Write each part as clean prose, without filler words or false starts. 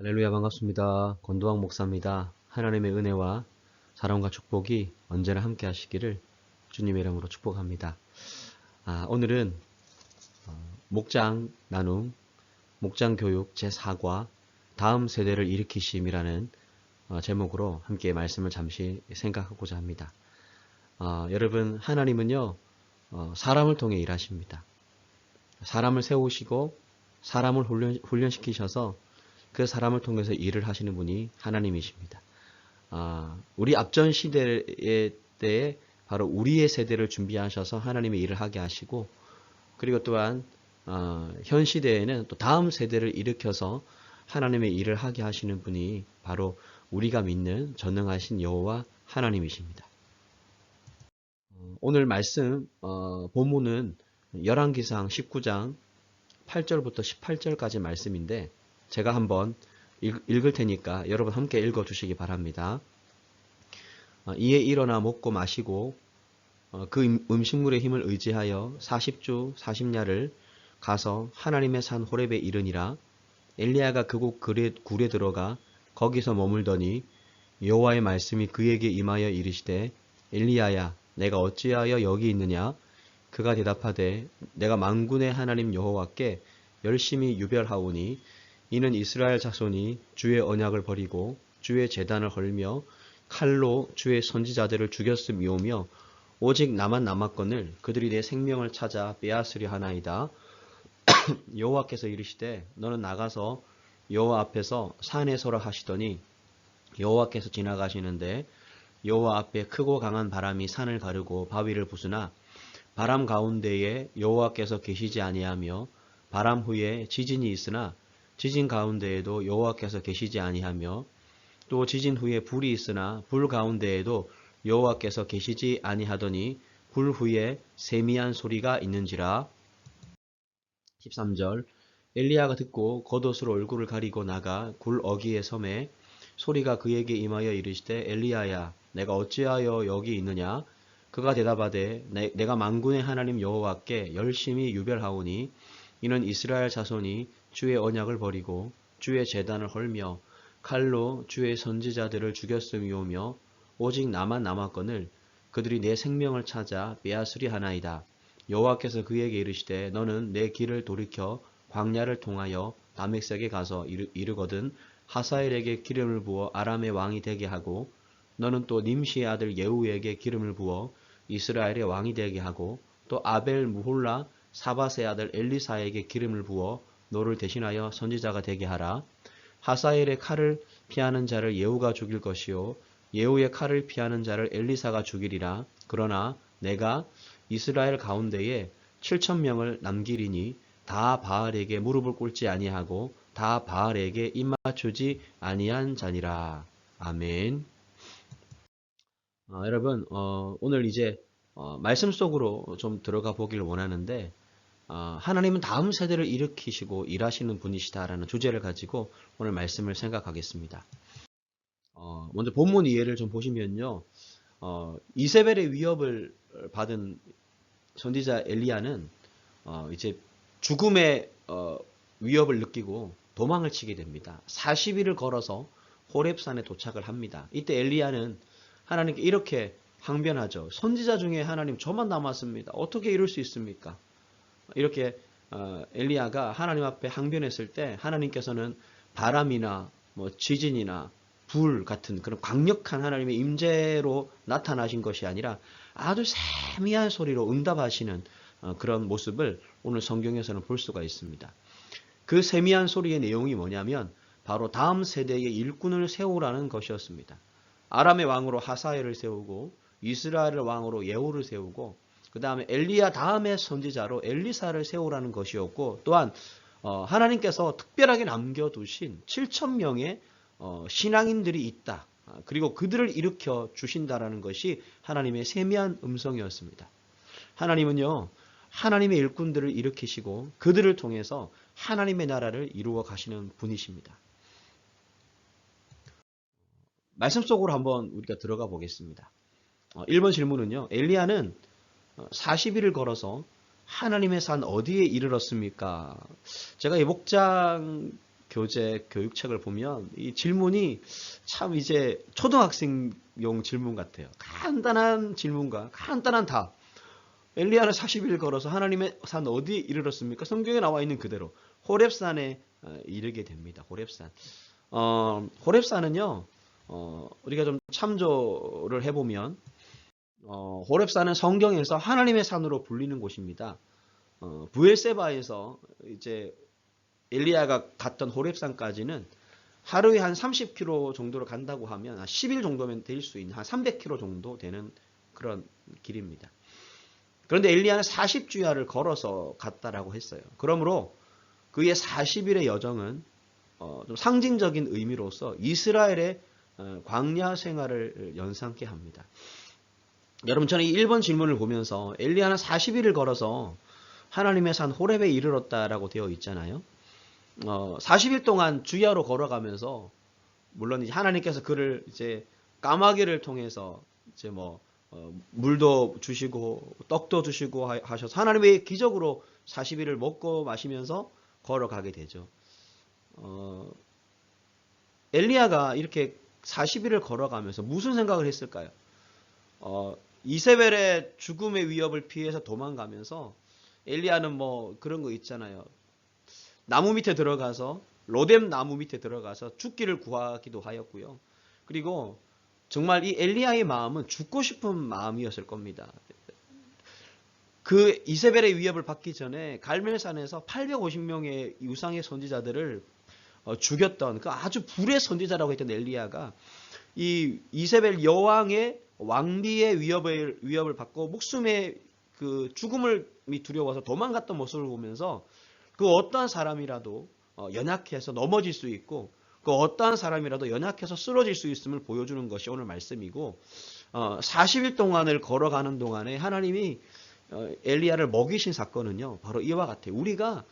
할렐루야 반갑습니다. 권도왕 목사입니다. 하나님의 은혜와 사랑과 축복이 언제나 함께 하시기를 주님의 이름으로 축복합니다. 오늘은 목장 나눔, 목장 교육 제4과 다음 세대를 일으키심이라는 제목으로 함께 말씀을 잠시 생각하고자 합니다. 여러분, 하나님은요, 사람을 통해 일하십니다. 사람을 세우시고 사람을 훈련시키셔서 그 사람을 통해서 일을 하시는 분이 하나님이십니다. 우리 앞전 시대에 때에 바로 우리의 세대를 준비하셔서 하나님의 일을 하게 하시고, 그리고 또한 현 시대에는 또 다음 세대를 일으켜서 하나님의 일을 하게 하시는 분이 바로 우리가 믿는 전능하신 여호와 하나님이십니다. 오늘 말씀 본문은 열왕기상 19장 8절부터 18절까지 말씀인데, 제가 한번 읽을 테니까 여러분 함께 읽어주시기 바랍니다. 이에 일어나 먹고 마시고 그 음식물의 힘을 의지하여 40주 40야를 가서 하나님의 산 호렙에 이르니라. 엘리야가 그곳 굴에 들어가 거기서 머물더니 여호와의 말씀이 그에게 임하여 이르시되, 엘리야야, 내가 어찌하여 여기 있느냐? 그가 대답하되, 내가 만군의 하나님 여호와께 열심히 유별하오니 이는 이스라엘 자손이 주의 언약을 버리고 주의 제단을 헐며 칼로 주의 선지자들을 죽였음이오며 오직 나만 남았거늘 그들이 내 생명을 찾아 빼앗으려 하나이다. 여호와께서 이르시되, 너는 나가서 여호와 앞에서 산에 서라 하시더니 여호와께서 지나가시는데 여호와 앞에 크고 강한 바람이 산을 가르고 바위를 부수나 바람 가운데에 여호와께서 계시지 아니하며 바람 후에 지진이 있으나 지진 가운데에도 여호와께서 계시지 아니하며 또 지진 후에 불이 있으나 불 가운데에도 여호와께서 계시지 아니하더니 불 후에 세미한 소리가 있는지라. 13절. 엘리야가 듣고 겉옷으로 얼굴을 가리고 나가 굴 어귀에 섬에 소리가 그에게 임하여 이르시되, 엘리야야, 내가 어찌하여 여기 있느냐? 그가 대답하되, 내가 만군의 하나님 여호와께 열심히 유별하오니 이는 이스라엘 자손이 주의 언약을 버리고 주의 제단을 헐며 칼로 주의 선지자들을 죽였음이오며 오직 나만 남았거늘 그들이 내 생명을 찾아 빼앗으려 하나이다. 여호와께서 그에게 이르시되, 너는 내 길을 돌이켜 광야를 통하여 다메섹에 가서 이르거든 하사엘에게 기름을 부어 아람의 왕이 되게 하고, 너는 또 님시의 아들 예후에게 기름을 부어 이스라엘의 왕이 되게 하고, 또 아벨 무홀라 사밧의 아들 엘리사에게 기름을 부어 너를 대신하여 선지자가 되게 하라. 하사엘의 칼을 피하는 자를 예후가 죽일 것이요 예후의 칼을 피하는 자를 엘리사가 죽이리라. 그러나 내가 이스라엘 가운데에 7,000명을 남기리니 다 바알에게 무릎을 꿇지 아니하고 다 바알에게 입맞추지 아니한 자니라. 아멘. 여러분, 오늘 이제 말씀 속으로 좀 들어가 보기를 원하는데, 하나님은 다음 세대를 일으키시고 일하시는 분이시다라는 주제를 가지고 오늘 말씀을 생각하겠습니다. 먼저 본문 이해를 좀 보시면요, 이세벨의 위협을 받은 선지자 엘리야는 이제 죽음의 위협을 느끼고 도망을 치게 됩니다. 40일을 걸어서 호렙산에 도착을 합니다. 이때 엘리야는 하나님께 이렇게 항변하죠. 선지자 중에 하나님 저만 남았습니다. 어떻게 이럴 수 있습니까? 이렇게 엘리야가 하나님 앞에 항변했을 때 하나님께서는 바람이나 뭐 지진이나 불 같은 그런 강력한 하나님의 임재로 나타나신 것이 아니라 아주 세미한 소리로 응답하시는 그런 모습을 오늘 성경에서는 볼 수가 있습니다. 그 세미한 소리의 내용이 뭐냐면 바로 다음 세대의 일꾼을 세우라는 것이었습니다. 아람의 왕으로 하사엘을 세우고 이스라엘의 왕으로 예후를 세우고 그 다음에 엘리야 다음의 선지자로 엘리사를 세우라는 것이었고, 또한 하나님께서 특별하게 남겨두신 7,000명의 신앙인들이 있다. 그리고 그들을 일으켜 주신다라는 것이 하나님의 세미한 음성이었습니다. 하나님은요, 하나님의 일꾼들을 일으키시고 그들을 통해서 하나님의 나라를 이루어 가시는 분이십니다. 말씀 속으로 한번 우리가 들어가 보겠습니다. 1번 질문은요, 엘리야는 40일을 걸어서 하나님의 산 어디에 이르렀습니까? 제가 이 목장 교재 교육책을 보면 이 질문이 참 이제 초등학생용 질문 같아요. 간단한 질문과 간단한 답. 엘리야는 40일 걸어서 하나님의 산 어디에 이르렀습니까? 성경에 나와 있는 그대로 호렙산에 이르게 됩니다. 호렙산. 호렙산은요, 우리가 좀 참조를 해보면, 호렙산은 성경에서 하나님의 산으로 불리는 곳입니다. 부엘세바에서 이제 엘리야가 갔던 호렙산까지는 하루에 한 30km 정도로 간다고 하면 한 10일 정도면 될 수 있는 한 300km 정도 되는 그런 길입니다. 그런데 엘리야는 40주야를 걸어서 갔다라고 했어요. 그러므로 그의 40일의 여정은 좀 상징적인 의미로서 이스라엘의 광야 생활을 연상케 합니다. 여러분, 저는 이 1번 질문을 보면서 엘리야는 40일을 걸어서 하나님의 산 호렙에 이르렀다라고 되어 있잖아요. 40일 동안 주야로 걸어가면서 물론 이제 하나님께서 그를 이제 까마귀를 통해서 이제 물도 주시고 떡도 주시고 하셔서 하나님의 기적으로 40일을 먹고 마시면서 걸어가게 되죠. 엘리야가 이렇게 40일을 걸어가면서 무슨 생각을 했을까요? 이세벨의 죽음의 위협을 피해서 도망가면서 엘리야는 그런 거 있잖아요. 나무 밑에 들어가서 로뎀 나무 밑에 들어가서 죽기를 구하기도 하였고요. 그리고 정말 이 엘리야의 마음은 죽고 싶은 마음이었을 겁니다. 그 이세벨의 위협을 받기 전에 갈멜산에서 850명의 우상의 선지자들을 죽였던 그 아주 불의 선지자라고 했던 엘리야가 이 이세벨 여왕의 왕비의 위협을 받고 목숨의 그 죽음을 두려워서 도망갔던 모습을 보면서 그 어떠한 사람이라도 연약해서 넘어질 수 있고 그 어떠한 사람이라도 연약해서 쓰러질 수 있음을 보여주는 것이 오늘 말씀이고 40일 동안을 걸어가는 동안에 하나님이 엘리야를 먹이신 사건은요 바로 이와 같아요. 우리가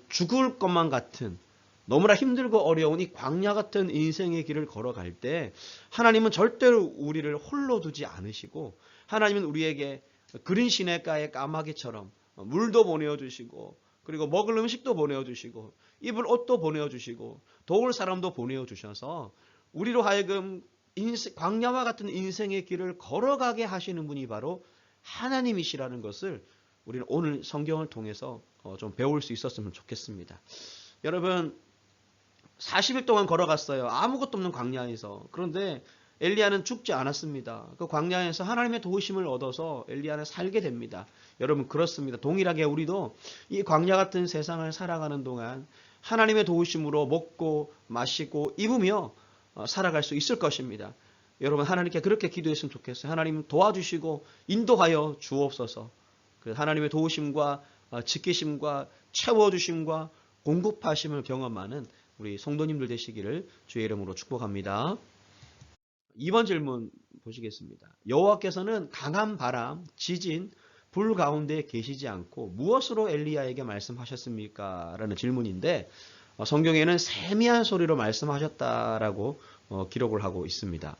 죽을 것만 같은 너무나 힘들고 어려운 이 광야 같은 인생의 길을 걸어갈 때 하나님은 절대로 우리를 홀로 두지 않으시고 하나님은 우리에게 그린 시냇가의 까마귀처럼 물도 보내어주시고 그리고 먹을 음식도 보내어주시고 입을 옷도 보내어주시고 도울 사람도 보내어주셔서 우리로 하여금 광야와 같은 인생의 길을 걸어가게 하시는 분이 바로 하나님이시라는 것을 우리는 오늘 성경을 통해서 좀 배울 수 있었으면 좋겠습니다. 여러분 40일 동안 걸어갔어요. 아무것도 없는 광야에서. 그런데 엘리야는 죽지 않았습니다. 그 광야에서 하나님의 도우심을 얻어서 엘리야는 살게 됩니다. 여러분 그렇습니다. 동일하게 우리도 이 광야 같은 세상을 살아가는 동안 하나님의 도우심으로 먹고 마시고 입으며 살아갈 수 있을 것입니다. 여러분 하나님께 그렇게 기도했으면 좋겠어요. 하나님 도와주시고 인도하여 주옵소서. 하나님의 도우심과 지키심과 채워주심과 공급하심을 경험하는 우리 성도님들 되시기를 주의 이름으로 축복합니다. 2번 질문 보시겠습니다. 여호와께서는 강한 바람, 지진, 불 가운데 계시지 않고 무엇으로 엘리야에게 말씀하셨습니까? 라는 질문인데 성경에는 세미한 소리로 말씀하셨다라고 기록을 하고 있습니다.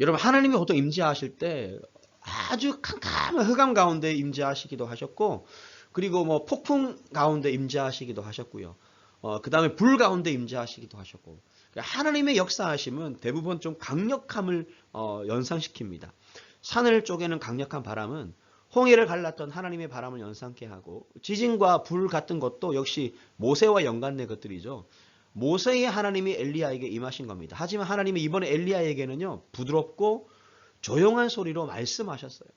여러분 하나님이 보통 임재하실 때 아주 캄캄한 흑암 가운데 임재하시기도 하셨고 그리고 폭풍 가운데 임재하시기도 하셨고요. 그 다음에 불 가운데 임재하시기도 하셨고 하나님의 역사하심은 대부분 좀 강력함을 연상시킵니다. 산을 쪼개는 강력한 바람은 홍해를 갈랐던 하나님의 바람을 연상케 하고 지진과 불 같은 것도 역시 모세와 연관된 것들이죠. 모세의 하나님이 엘리야에게 임하신 겁니다. 하지만 하나님이 이번에 엘리야에게는요 부드럽고 조용한 소리로 말씀하셨어요.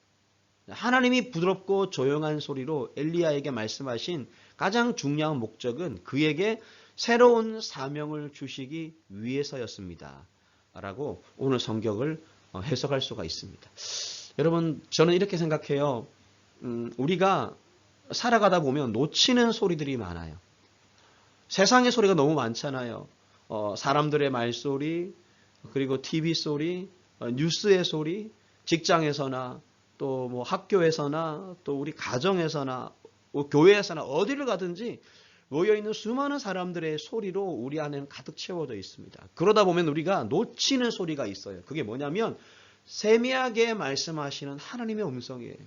하나님이 부드럽고 조용한 소리로 엘리야에게 말씀하신 가장 중요한 목적은 그에게 새로운 사명을 주시기 위해서였습니다. 라고 오늘 성경을 해석할 수가 있습니다. 여러분 저는 이렇게 생각해요. 우리가 살아가다 보면 놓치는 소리들이 많아요. 세상의 소리가 너무 많잖아요. 사람들의 말소리, 그리고 TV 소리, 뉴스의 소리, 직장에서나 또 학교에서나 또 우리 가정에서나 교회에서나 어디를 가든지 모여있는 수많은 사람들의 소리로 우리 안에는 가득 채워져 있습니다. 그러다 보면 우리가 놓치는 소리가 있어요. 그게 뭐냐면 세미하게 말씀하시는 하나님의 음성이에요.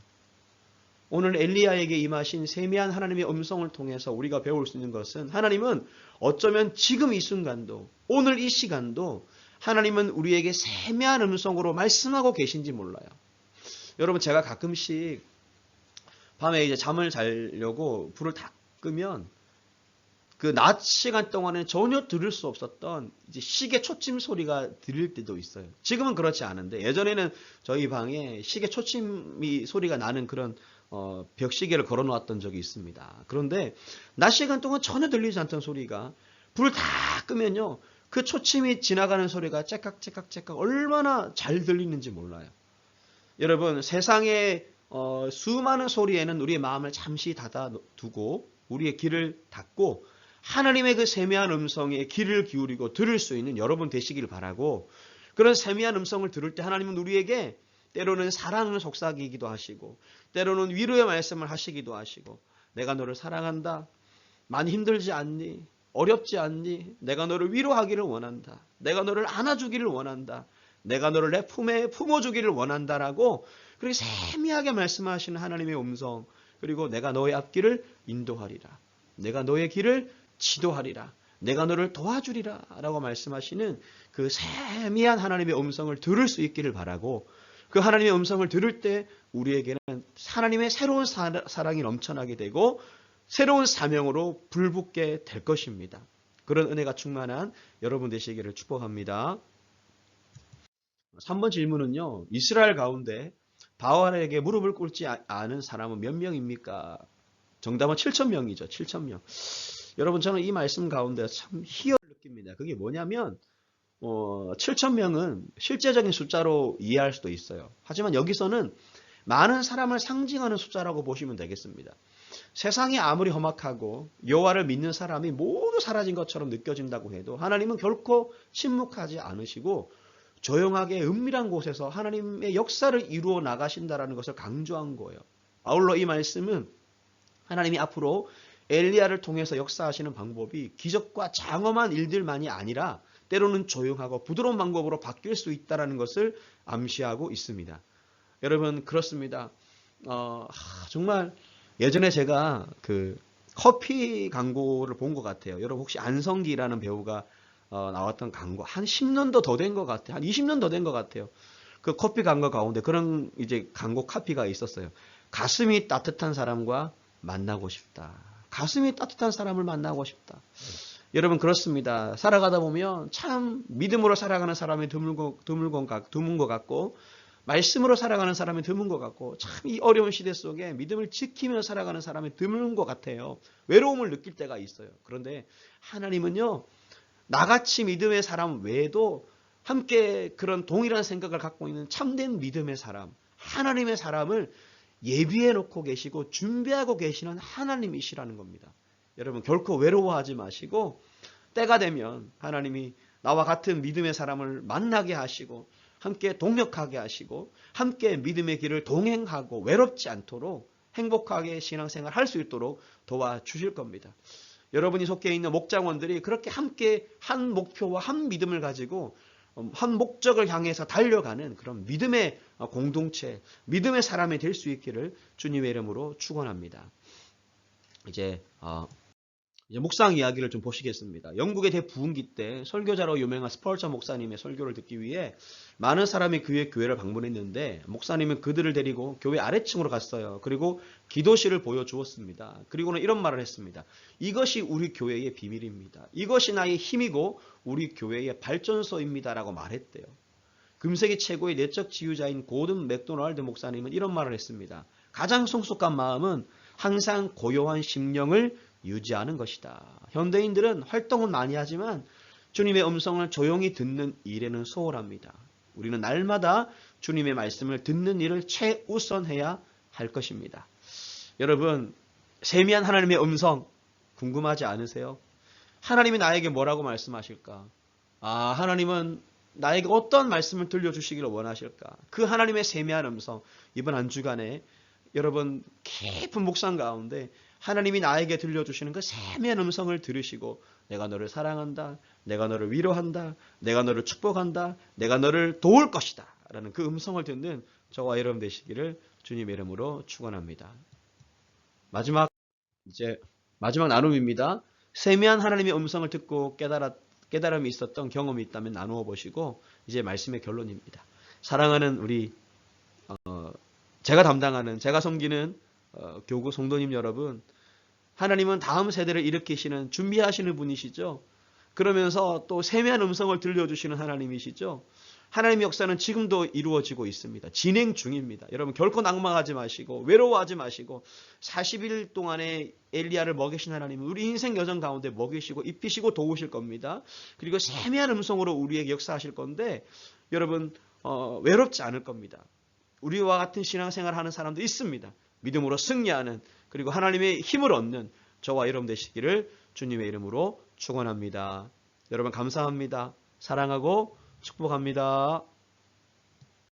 오늘 엘리야에게 임하신 세미한 하나님의 음성을 통해서 우리가 배울 수 있는 것은 하나님은 어쩌면 지금 이 순간도 오늘 이 시간도 하나님은 우리에게 세미한 음성으로 말씀하고 계신지 몰라요. 여러분 제가 가끔씩 밤에 이제 잠을 자려고 불을 다 끄면 그 낮 시간 동안에 전혀 들을 수 없었던 이제 시계 초침 소리가 들릴 때도 있어요. 지금은 그렇지 않은데 예전에는 저희 방에 시계 초침이 소리가 나는 그런 벽시계를 걸어 놓았던 적이 있습니다. 그런데 낮 시간 동안 전혀 들리지 않던 소리가 불을 다 끄면요. 그 초침이 지나가는 소리가 째깍째깍째깍 얼마나 잘 들리는지 몰라요. 여러분 세상의 수많은 소리에는 우리의 마음을 잠시 닫아두고 우리의 귀를 닫고 하나님의 그 세미한 음성에 귀를 기울이고 들을 수 있는 여러분 되시길 바라고, 그런 세미한 음성을 들을 때 하나님은 우리에게 때로는 사랑을 속삭이기도 하시고 때로는 위로의 말씀을 하시기도 하시고, 내가 너를 사랑한다. 많이 힘들지 않니? 어렵지 않니? 내가 너를 위로하기를 원한다. 내가 너를 안아주기를 원한다. 내가 너를 내 품에 품어주기를 원한다라고 그렇게 세미하게 말씀하시는 하나님의 음성, 그리고 내가 너의 앞길을 인도하리라. 내가 너의 길을 지도하리라. 내가 너를 도와주리라 라고 말씀하시는 그 세미한 하나님의 음성을 들을 수 있기를 바라고, 그 하나님의 음성을 들을 때 우리에게는 하나님의 새로운 사랑이 넘쳐나게 되고 새로운 사명으로 불붙게 될 것입니다. 그런 은혜가 충만한 여러분 되시기를 축복합니다. 3번 질문은요. 이스라엘 가운데 바알에게 무릎을 꿇지 않은 사람은 몇 명입니까? 정답은 7,000명이죠. 7,000명. 여러분 저는 이 말씀 가운데 참 희열을 느낍니다. 그게 뭐냐면 7,000명은 실제적인 숫자로 이해할 수도 있어요. 하지만 여기서는 많은 사람을 상징하는 숫자라고 보시면 되겠습니다. 세상이 아무리 험악하고 여호와를 믿는 사람이 모두 사라진 것처럼 느껴진다고 해도 하나님은 결코 침묵하지 않으시고 조용하게 은밀한 곳에서 하나님의 역사를 이루어 나가신다라는 것을 강조한 거예요. 아울러 이 말씀은 하나님이 앞으로 엘리야를 통해서 역사하시는 방법이 기적과 장엄한 일들만이 아니라 때로는 조용하고 부드러운 방법으로 바뀔 수 있다는 것을 암시하고 있습니다. 여러분 그렇습니다. 정말 예전에 제가 그 커피 광고를 본 것 같아요. 여러분 혹시 안성기라는 배우가 나왔던 광고 한 10년도 더 된 것 같아요. 한 20년 더 된 것 같아요. 그 커피 광고 가운데 그런 이제 광고 카피가 있었어요. 가슴이 따뜻한 사람과 만나고 싶다. 가슴이 따뜻한 사람을 만나고 싶다. 여러분 그렇습니다. 살아가다 보면 참 믿음으로 살아가는 사람이 드문 것 같고 말씀으로 살아가는 사람이 드문 것 같고 참 이 어려운 시대 속에 믿음을 지키며 살아가는 사람이 드문 것 같아요. 외로움을 느낄 때가 있어요. 그런데 하나님은요. 나같이 믿음의 사람 외에도 함께 그런 동일한 생각을 갖고 있는 참된 믿음의 사람, 하나님의 사람을 예비해 놓고 계시고 준비하고 계시는 하나님이시라는 겁니다. 여러분 결코 외로워하지 마시고 때가 되면 하나님이 나와 같은 믿음의 사람을 만나게 하시고 함께 동역하게 하시고 함께 믿음의 길을 동행하고 외롭지 않도록 행복하게 신앙생활 할 수 있도록 도와주실 겁니다. 여러분이 속해 있는 목장원들이 그렇게 함께 한 목표와 한 믿음을 가지고 한 목적을 향해서 달려가는 그런 믿음의 공동체, 믿음의 사람이 될 수 있기를 주님의 이름으로 축원합니다. 이제 묵상 이야기를 좀 보시겠습니다. 영국의 대부흥기 때 설교자로 유명한 스펄전 목사님의 설교를 듣기 위해 많은 사람이 그의 교회를 방문했는데 목사님은 그들을 데리고 교회 아래층으로 갔어요. 그리고 기도실을 보여주었습니다. 그리고는 이런 말을 했습니다. 이것이 우리 교회의 비밀입니다. 이것이 나의 힘이고 우리 교회의 발전소입니다. 라고 말했대요. 금세기 최고의 내적 지휘자인 고든 맥도날드 목사님은 이런 말을 했습니다. 가장 성숙한 마음은 항상 고요한 심령을 유지하는 것이다. 현대인들은 활동은 많이 하지만 주님의 음성을 조용히 듣는 일에는 소홀합니다. 우리는 날마다 주님의 말씀을 듣는 일을 최우선해야 할 것입니다. 여러분, 세미한 하나님의 음성 궁금하지 않으세요? 하나님이 나에게 뭐라고 말씀하실까? 하나님은 나에게 어떤 말씀을 들려주시기를 원하실까? 그 하나님의 세미한 음성, 이번 한 주간에 여러분 깊은 묵상 가운데 하나님이 나에게 들려주시는 그 세미한 음성을 들으시고 내가 너를 사랑한다. 내가 너를 위로한다. 내가 너를 축복한다. 내가 너를 도울 것이다. 라는 그 음성을 듣는 저와 여러분 되시기를 주님의 이름으로 축원합니다. 이제 마지막 나눔입니다. 세미한 하나님의 음성을 듣고 깨달음이 있었던 경험이 있다면 나누어 보시고 이제 말씀의 결론입니다. 사랑하는 우리 제가 섬기는 교구 성도님 여러분, 하나님은 다음 세대를 일으키시는 준비하시는 분이시죠. 그러면서 또 세미한 음성을 들려주시는 하나님이시죠. 하나님의 역사는 지금도 이루어지고 있습니다. 진행 중입니다. 여러분 결코 낭망하지 마시고 외로워하지 마시고 40일 동안에 엘리야를 먹이신 하나님은 우리 인생 여정 가운데 먹이시고 입히시고 도우실 겁니다. 그리고 세미한 음성으로 우리에게 역사하실 건데 여러분 외롭지 않을 겁니다. 우리와 같은 신앙생활을 하는 사람도 있습니다. 믿음으로 승리하는 그리고 하나님의 힘을 얻는 저와 여러분 되시기를 주님의 이름으로 축원합니다. 여러분 감사합니다. 사랑하고 축복합니다.